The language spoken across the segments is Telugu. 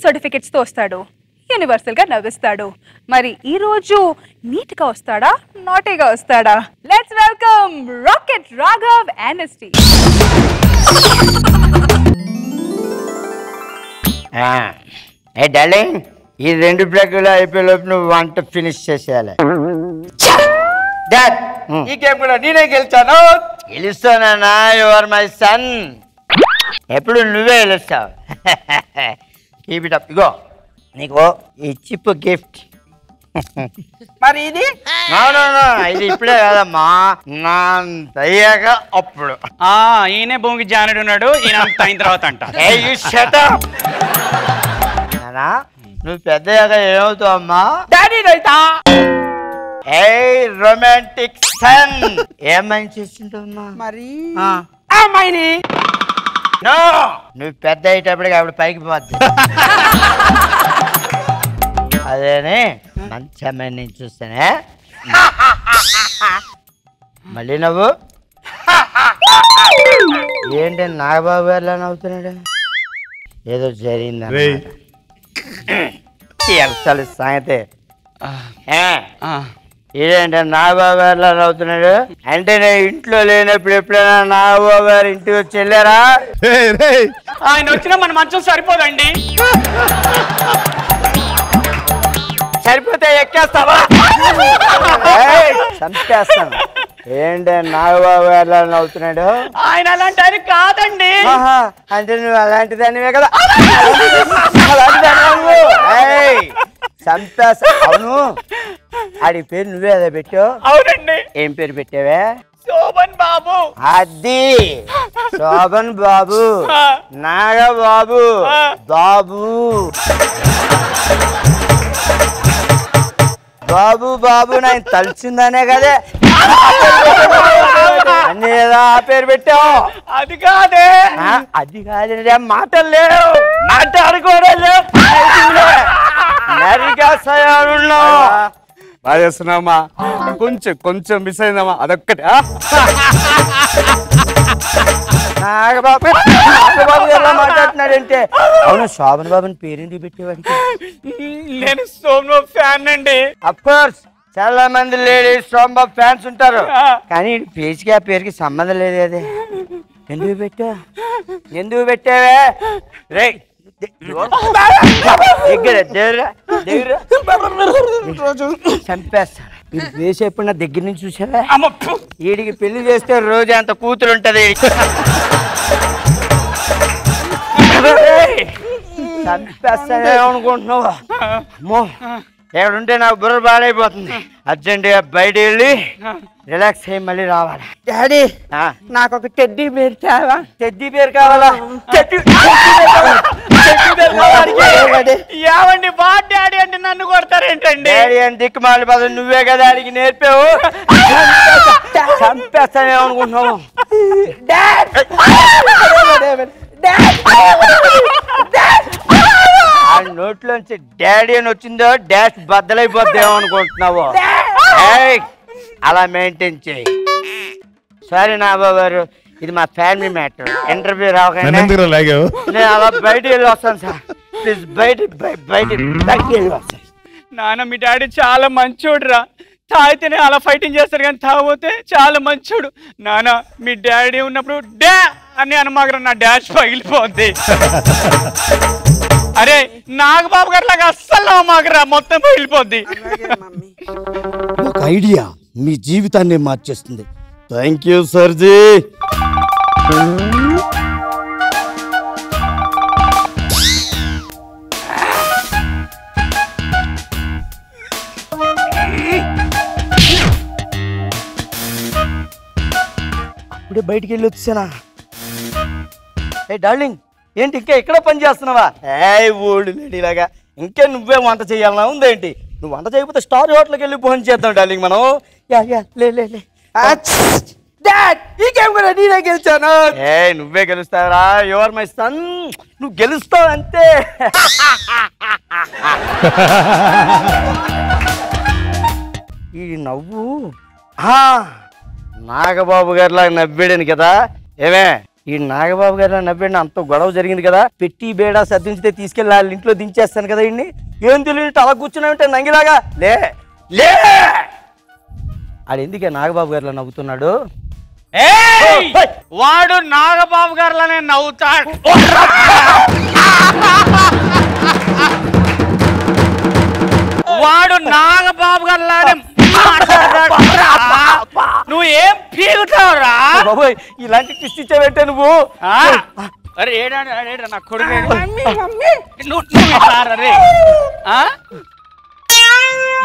సర్టిఫికెట్స్ తో వస్తాడు, యూనివర్సల్ గా నవ్విస్తాడు. మరి ఈ రోజు నీట్ గా వస్తాడా, నాటీగా వస్తాడా? లెట్స్ వెల్కమ్ రాకెట్ రాఘవ్ యానెస్టీ. ఏ డార్లింగ్, ఈ 2 బ్రేకులు అయిపోయేలోపు నువ్వు వంట ఫినిష్ చేసేయాలి. డాడ్, ఈ గేమ్ కూడా నేనే గెలిచాను. గెలుస్తానా? You are my son. ఎప్పుడు నువ్వే గెలుస్తావు. Keep it up. ఇగో నీకు ఈ చిప్ గిఫ్ట్. మరి ఇది ఇది ఇప్పుడే కదమ్మా, నా అయ్యాక అప్పుడు. ఈయనే భూమికి జానుడు ఉన్నాడు, ఈయన అయిన తర్వాత అంట. నువ్వు పెద్దయ్యాక ఏమవుతావు అమ్మా? డాడీ రైతా. ఏ రొమాంటిక్ సన్, ఏమైనా చేస్తుంటావమ్మా? మరి అమ్మాయిని నువ్వు పెద్ద అయ్యేటప్పటికి ఆవిడ పైకి పోద్ది. అదేనే మంచి అమ్మాయి నేను చూస్తానే. మళ్ళీ నవ్వు. ఏంటి నాగబాబు గారిలా నవ్వుతున్నాడు? ఏదో జరిగిందా? చాలు సాయంతే. ఇదేంటే నాగబాబు గారిలా నవ్వుతున్నాడు అంటే నేను ఇంట్లో లేనప్పుడు ఎప్పుడైనా నాగబాబు గారు ఇంటికి వచ్చి వెళ్ళారా? ఆయన వచ్చినా మన మంచం సరిపోదండి. సరిపోతే ఎక్కేస్తావా? చంపేస్తాను. ఏంటి నాగబాబు గారిలా నవ్వుతున్నాడు? ఆయన అలాంటి ఆయన కాదండి. అంటే నువ్వు అలాంటిదానివే కదా. చంపేస్తా. అవును, ఆడి పేరు నువ్వే అదే పెట్టావు? అవునండి. ఏం పేరు పెట్టావే? శోభన్ బాబు. అది శోభన్ బాబు, నాగబాబు బాబు. బాబు బాబు నేను తలిచిందనే కదే అన్ని ఏదో ఆ పేరు పెట్టావు. అది కాదే. అది కాదే, మాటలు లేవు, మాట్లాడుకోవడం లేవు. బాగా చేస్తున్నామా? కొంచెం మిస్ అయిందమ్మా, అదొక్కటి. నాగబాబు ఎలా మాట్లాడుతున్నాడంటే? అవును, శోభన్ బాబుని పేరేంటి పెట్టేవాడికి? నేను సోమన్ బాబు ఫ్యాన్ అండి. అఫ్ కోర్స్ చాలా మంది లేడీస్ శోభన్ బాబు ఫ్యాన్స్ ఉంటారు, కానీ పేరుకి ఆ పేరుకి సంబంధం లేదు. అదే ఎందుకు పెట్టావే? రే చంపేస్తాను. ఈ వేసి ఎప్పుడు నా దగ్గర నుంచి చూసావా? వీడికి పెళ్లి చేస్తే రోజు అంత కూతురు ఉంటది. చంపేస్తానే అనుకుంటున్నావా? అమ్మో, ఎక్కడుంటే నాకు బుర్ర బాడైపోతుంది. అర్జెంటుగా బయట వెళ్ళి రిలాక్స్ అయ్యి మళ్ళీ రావాలి. డాడీ, నాకు ఒక టెడ్డీ బేర్ కావాలా? టెడ్డీ బేర్ కావాలా? ఏమండి బా డాడీ అంటే నన్ను కొడతారేంటండి? డాడీ అని దిక్కుమాలి పదం నువ్వే కదా అడిగి నేర్పావు. చంపేస్తానే అనుకుంటున్నావు. ఆ నోట్లోంచి డాడీ అని వచ్చిందో డాష్ బద్దలైపోద్దేమో అనుకుంటున్నావు. అలా మెయింటైన్ చేయి. సారీ నాగబాబు గారు, ఇది మా ఫ్యామిలీ మ్యాటర్. ఇంటర్వ్యూ రావకండి, నేను అలా బయటికి వెళ్ళి వస్తాను సార్. ప్లీజ్ బయటికి వెళ్ళి వస్తాను. నాన్న, మీ డాడీ చాలా మంచోడు రా. తాగితేనే అలా ఫైటింగ్ చేస్తాడు, కానీ తాగిపోతే చాలా మంచోడు. నాన్న, మీ డాడీ ఉన్నప్పుడు డా అని అనమాగరా, నా డాష్ పగిలిపోద్ది. అరే నాగబాబు గారు లాగా అస్సలు అనమాగరా, మొత్తం పగిలిపోద్ది. ఒక ఐడియా మీ జీవితాన్ని మార్చేస్తుంది. థ్యాంక్ యూ సర్జీ. అప్పుడే బయటికి వెళ్ళి వచ్చానా? ఏ డార్లింగ్, ఏంటి ఇంకా ఎక్కడ పని చేస్తున్నావా? ఓల్డ్ లేడీలాగా ఇంకే నువ్వే వంట చేయాలన్నా ఉందేంటి? నువ్వు వంట చేయకపోతే స్టార్ హోటల్కి వెళ్ళి ఫోన్ చేద్దాం డార్లింగ్ మనం. లే నేనే గెలిచాను. నువ్వే గెలుస్తావరా? యువర్ మై సన్, నువ్వు గెలుస్తావు అంతే. ఈ నవ్వు నాగబాబు గారిలాగా నవ్వాడని కదా. ఏమే, ఈ నాగబాబు గారు నవ్వండి, అంత గొడవ జరిగింది కదా, పెట్టి బేడా సర్దించితే తీసుకెళ్ళి వాళ్ళ ఇంట్లో దించేస్తాను కదా ఇన్ని. ఏం తెలియదు అలా కూర్చున్నామంటే నంగిలాగా లే లే. ఆడు ఎందుకే నాగబాబు గారిలో నవ్వుతున్నాడు? వాడు నాగబాబు గారిలానే నవ్వుతాడు. వాడు నాగబాబు గారిలానే మాట్లాడతాడు. నువ్వు ఏం పీగుతావురా బాబోయ్, ఇలాంటి ట్విస్ట్ ఇచ్చావంటే నువ్వు. అరే ఏడా నా కొడుకు రే.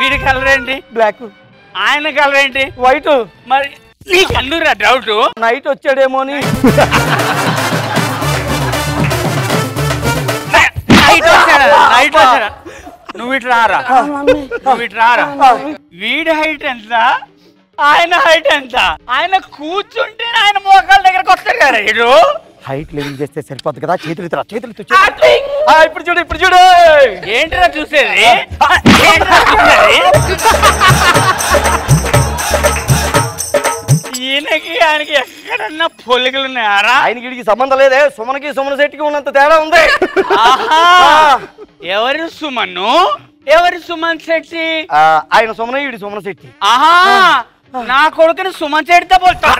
వీడి కలర్ ఏంటి? బ్లాక్. ఆయన కలర్ ఏంటి? వైట్. మరి నీకు అన్నురా డౌట్? నైట్ వచ్చాడేమో అని. నైట్ వచ్చాడా? నువ్వు ఇటు రారా, నువ్వు ఇటు రారా. వీడి హైట్ ఎంత, ఆయన హైట్ ఎంత? ఆయన కూర్చుంటే ఆయన మోకాల దగ్గరకు వస్తాడు కదా. ఇడు హైట్ లెవెల్ చేస్తే సరిపోద్ది కదా. చేతులు ఇప్పుడు చూడు, ఇప్పుడు చూడు. ఏంటిరా చూసేది? ఈయనకి ఆయనకి ఎక్కడన్నా పొలికలు ఉన్నాయారా? ఆయనకి వీడికి సంబంధం లేదే. సుమన్కి సుమన్ శెట్టికి ఉన్నంత తేడా ఉంది. ఎవరు సుమన్ను, ఎవరు సుమన్ శెట్టి? ఆయన సుమన్, వీడి సుమన్ శెట్టి. ఆహా, నా కొడుకుని సుమన్ శెట్టితో పోల్తా.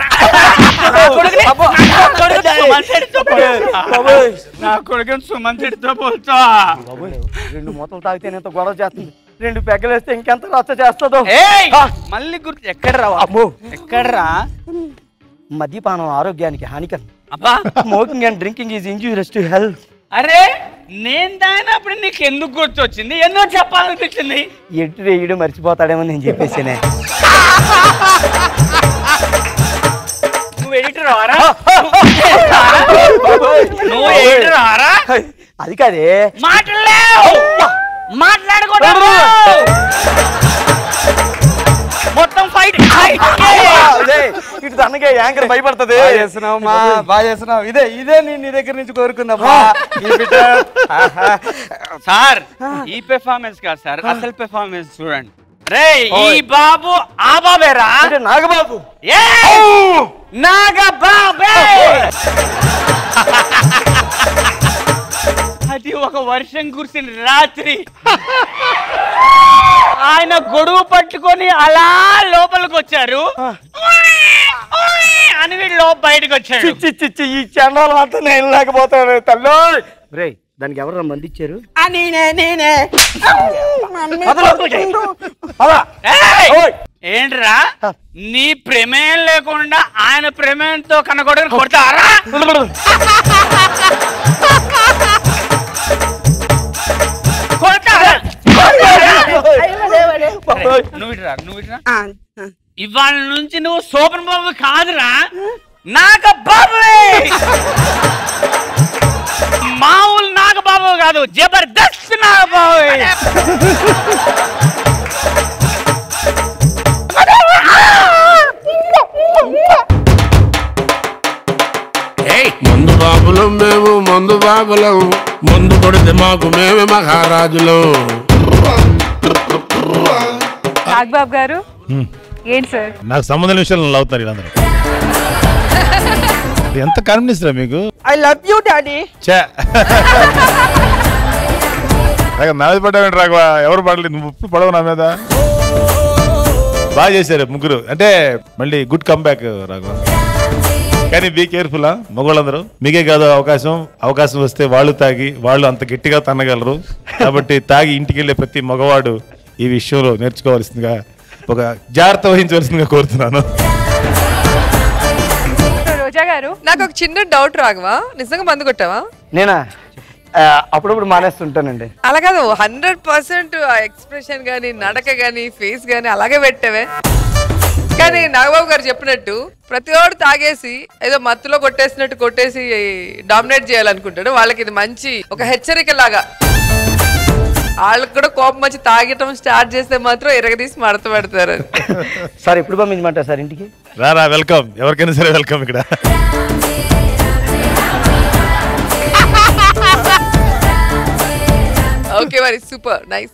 నా కొడుకుని సుమన్ శెట్టితో పోల్తా. రెండు మూతలు తాగితే ఎంత గొడవ చేస్తుంది, రెండు పెగ్గలేస్తే ఇంకెంత రచ్చ చేస్తుందో. మళ్ళీ గుర్తు. ఎక్కడరా అమ్మో, ఎక్కడరా? మద్యపానం ఆరోగ్యానికి హానికరం. అబ్బా, smoking and drinking is injurious to health. అరే నేను తాగినప్పుడు నీకు ఎందుకు గుర్తొచ్చింది? ఎందుకు చెప్పాలనిపించింది? ఎటు వేయడం మర్చిపోతాడేమో నేను చెప్పేసానే. నువ్వు ఎడిటర్ రారా? నువ్వు ఎడిటర్ రారా? అది కాదే, మాట్లాడలేవు, మాట్లాడకూడదు. మొత్తం ఫైట్. ఇటు తనకే యాంకర్ భయపడుతుంది. బాగా చేస్తున్నావు. ఇదే నీ దగ్గర నుంచి కోరుకుందా సార్. ఈ పెర్ఫార్మెన్స్ కాదు సార్, అసలు పెర్ఫార్మెన్స్ చూడండి. రే ఈ బాబు ఆ బాబేరా? నాగబాబు. నాగబాబే. అది ఒక వర్షం కురిసిన రాత్రి ఆయన గొడుగు పట్టుకొని అలా లోపలికి వచ్చారు అని వీళ్ళు బయటకు వచ్చారు. ఈ చండాలు అంతా నేను లేకపోతాను తల్లో. రే దానికి ఎవరు మంది ఇచ్చారు? ఏంట్రా, నీ ప్రమేయం లేకుండా ఆయన ప్రమేయంతో కనగొడని కొడతారా? నువ్వు ఇట్రా. ఇవాళ నుంచి నువ్వు సోపన్ బాబు కాదురా, నాగబాబువే. మామూలు నాగబాబు కాదు, జబర్దస్త్ నాగబాబు. మందు బాబులం మేము, మందు బాబులం, మందు కొడితే మాకు మేమే మహారాజులం. నాగబాబు గారు ఏంటి సార్? నాకు సంబంధం విషయాలు అవుతారు వీళ్ళందరూ. ఎంత కాన్ఫిడెన్స్ రా మీకు? I love you daddy. నా మీద పడ్డావేంటి రాఘవ? ఎవరు పడలేదు, నువ్వు ఇప్పుడు పడవు నా మీద. బాగా చేశారు ముగ్గురు. అంటే మళ్ళీ గుడ్ కంబ్యాక్ రాఘవ. కానీ బీ కేర్ఫుల్. మగవాళ్ళందరూ మీకే కాదు అవకాశం వస్తే వాళ్ళు తాగి వాళ్ళు అంత గట్టిగా తన్నగలరు. కాబట్టి తాగి ఇంటికి వెళ్ళే ప్రతి మగవాడు ఈ విషయంలో నేర్చుకోవాల్సిందిగా, ఒక జాగ్రత్త వహించవలసిందిగా కోరుతున్నాను. రోజా గారు, నాకు ఒక చిన్న డౌట్ రాఘవా, నిజంగా మందు కొట్టావా? నేనా? అప్పుడప్పుడు మానేస్తుంటానండి. అలా కాదు, 100% ఎక్స్ప్రెషన్ గానీ, నడక గానీ, ఫేస్ గానీ అలాగే పెట్టావే. కానీ నాగబాబు గారు చెప్పినట్టు ప్రతివాడు తాగేసి ఏదో మత్తులో కొట్టేసి డామినేట్ చేయాలనుకుంటాడు. వాళ్ళకి ఇది మంచి ఒక హెచ్చరిక లాగా. వాళ్ళకి కూడా కోపం వచ్చి తాగటం స్టార్ట్ చేస్తే మాత్రం ఎరగదీసి మడత పెడతారు. సార్ ఎప్పుడు పంపించమంటారు సార్ ఇంటికి? రారా, వెల్కమ్. ఎవరికైనా సరే వెల్కమ్ ఇక్కడ. ఓకే మరి, సూపర్ నైస్.